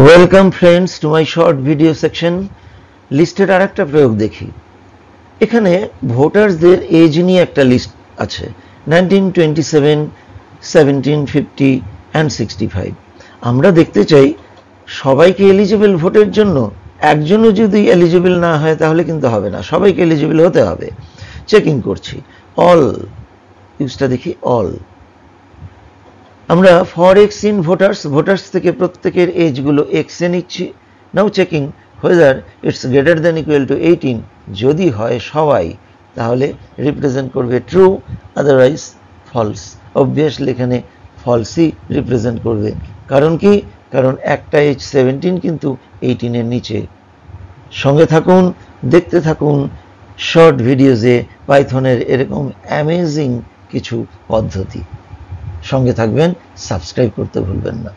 Welcome friends to my short video section. লিস্টের আর একটা প্রয়োগ দেখি। এখানে ভোটারসদের এজ নিয়ে একটা লিস্ট আছে 1927, 1750 অ্যান্ড 65। আমরা দেখতে চাই সবাইকে এলিজিবল ভোটের জন্য। একজনও যদি এলিজিবল না হয় তাহলে কিন্তু হবে না, সবাইকে এলিজিবল হতে হবে। চেকিং করছি, অল ইউজটা দেখি, অল। আমরা ফর এক্স ইন ভোটার্স থেকে প্রত্যেকের এজগুলো এক্সে নিচ্ছি। Now checking whether it's greater than equal to 18। যদি হয় সবাই, তাহলে রিপ্রেজেন্ট করবে ট্রু, আদারওয়াইজ ফলস। অবভিয়াসলি এখানে ফলসই রিপ্রেজেন্ট করবে। কারণ কি? কারণ একটা এজ 17 কিন্তু 18-এর নিচে। সঙ্গে থাকুন, দেখতে থাকুন শর্ট ভিডিওজে পাইথনের এরকম অ্যামেজিং কিছু পদ্ধতি। সঙ্গে থাকবেন, সাবস্ক্রাইব করতে ভুলবেন না।